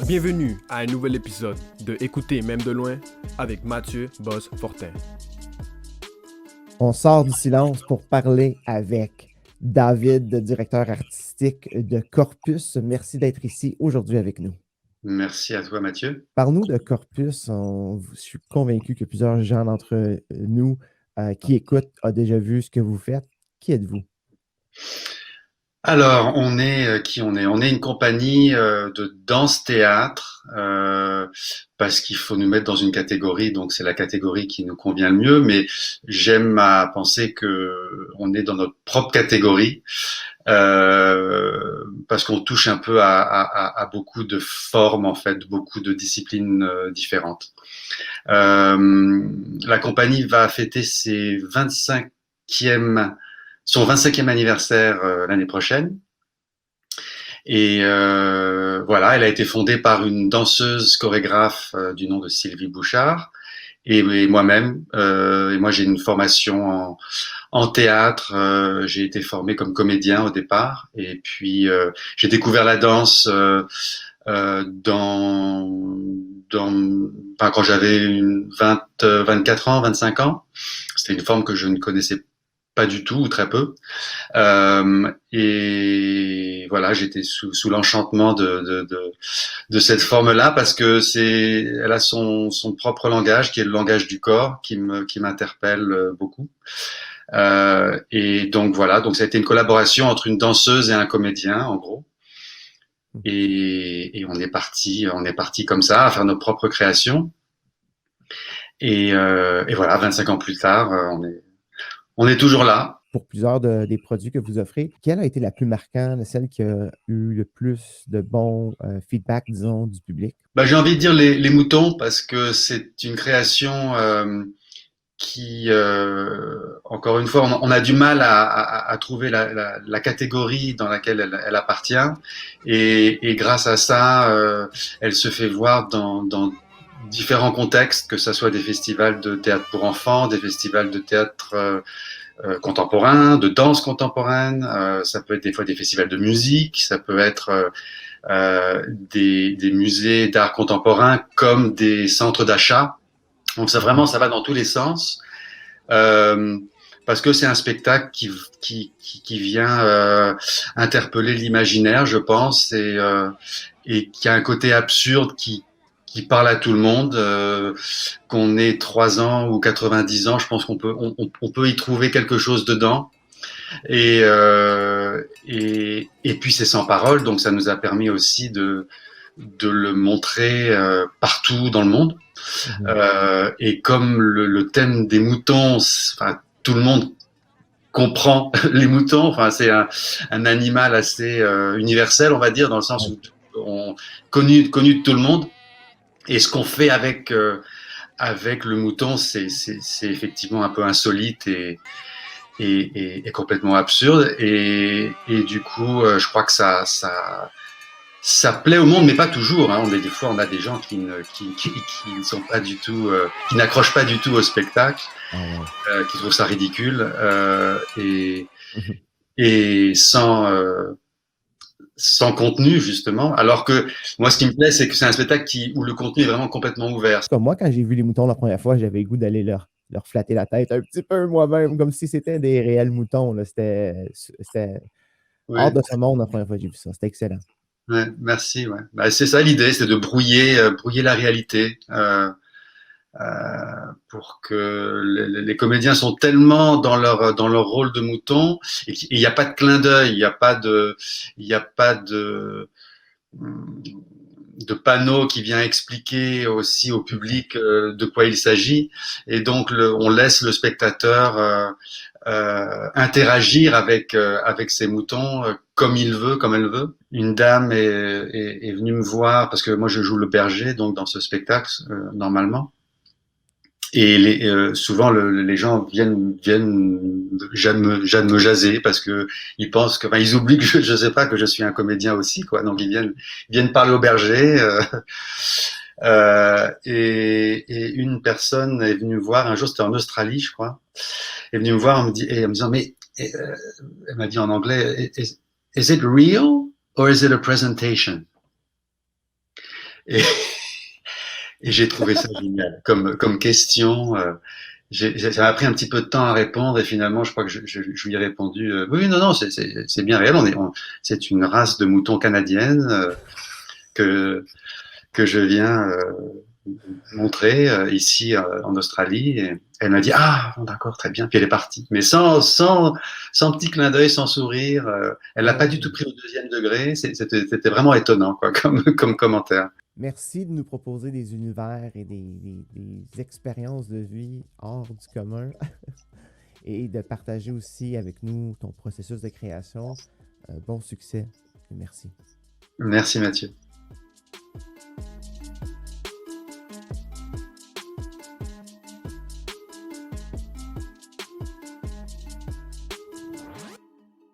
Bienvenue à un nouvel épisode de Écouter même de loin avec Mathieu Boss-Fortin. On sort du silence pour parler avec David, directeur artistique de Corpus. Merci d'être ici aujourd'hui avec nous. Merci à toi, Mathieu. Parle-nous de Corpus. Je suis convaincu que plusieurs gens d'entre nous qui écoutent ont déjà vu ce que vous faites. Qui êtes-vous? Alors, on est qui on est? On est une compagnie de danse-théâtre parce qu'il faut nous mettre dans une catégorie, donc c'est la catégorie qui nous convient le mieux. Mais j'aime à penser que on est dans notre propre catégorie parce qu'on touche un peu à beaucoup de formes en fait, beaucoup de disciplines différentes. La compagnie va fêter son 25e anniversaire l'année prochaine. Et voilà, elle a été fondée par une danseuse chorégraphe du nom de Sylvie Bouchard et moi-même. Et moi, j'ai une formation en théâtre. J'ai été formé comme comédien au départ. Et puis, j'ai découvert la danse quand j'avais 24 ans, 25 ans. C'était une forme que je ne connaissais pas du tout ou très peu. Et voilà, j'étais sous l'enchantement de cette forme-là parce que elle a son propre langage qui est le langage du corps qui m'interpelle beaucoup. Et donc voilà, donc ça a été une collaboration entre une danseuse et un comédien en gros. Et on est parti comme ça à faire nos propres créations. Et voilà, 25 ans plus tard, on est toujours là. Pour plusieurs des produits que vous offrez, quelle a été la plus marquante, celle qui a eu le plus de bons feedback, disons, du public? J'ai envie de dire les moutons parce que c'est une création qui, encore une fois, on a du mal à trouver la catégorie dans laquelle elle appartient. Et grâce à ça, elle se fait voir dans différents contextes, que ce soit des festivals de théâtre pour enfants, des festivals de théâtre contemporain, de danse contemporaine, ça peut être des fois des festivals de musique, ça peut être des musées d'art contemporain comme des centres d'achat. Donc ça va dans tous les sens parce que c'est un spectacle qui vient interpeller l'imaginaire, je pense, et qui a un côté absurde qui parle à tout le monde, qu'on ait 3 ans ou 90 ans, je pense qu'on peut y trouver quelque chose dedans. Et puis c'est sans parole, donc ça nous a permis aussi de le montrer partout dans le monde. Et comme le thème des moutons, enfin tout le monde comprend les moutons. Enfin c'est un animal assez universel, on va dire, dans le sens où connu de tout le monde. Et ce qu'on fait avec le mouton, c'est effectivement un peu insolite et complètement absurde. Et du coup, je crois que ça plaît au monde, mais pas toujours. Hein. Des fois, on a des gens qui ne sont pas du tout, qui n'accrochent pas du tout au spectacle, qui trouvent ça ridicule et sans contenu justement, alors que moi ce qui me plaît c'est que c'est un spectacle où le contenu est vraiment complètement ouvert. Comme moi, quand j'ai vu les moutons la première fois, j'avais le goût d'aller leur flatter la tête un petit peu moi-même, comme si c'était des réels moutons. Là. C'était hors de ce monde la première fois que j'ai vu ça. C'était excellent. Ouais, merci. Ouais. C'est ça l'idée, c'est de brouiller la réalité. Pour que les comédiens sont tellement dans leur rôle de mouton et il n'y a pas de clin d'œil, il n'y a pas de panneau qui vient expliquer aussi au public de quoi il s'agit, et donc on laisse le spectateur interagir avec ces moutons comme il veut, comme elle veut. Une dame est venue me voir parce que moi je joue le berger donc dans ce spectacle normalement. Et souvent les gens viennent me jaser parce que ils pensent que, ils oublient que je sais pas que je suis un comédien aussi quoi. Donc ils viennent parler au berger. Et une personne est venue me voir un jour, c'était en Australie je crois, est venue me voir en me disant mais elle m'a dit en anglais is it real? or is it a presentation? Et, et j'ai trouvé ça génial comme question. Ça m'a pris un petit peu de temps à répondre et finalement, je crois que je lui ai répondu oui, non, non, c'est bien réel. C'est une race de moutons canadienne que je viens montrer ici en Australie. Et elle m'a dit ah bon, d'accord, très bien. Puis elle est partie, mais sans petit clin d'œil, sans sourire. Elle l'a pas du tout pris au deuxième degré. C'était vraiment étonnant quoi, comme commentaire. Merci de nous proposer des univers et des expériences de vie hors du commun et de partager aussi avec nous ton processus de création. Bon succès et merci. Merci Mathieu.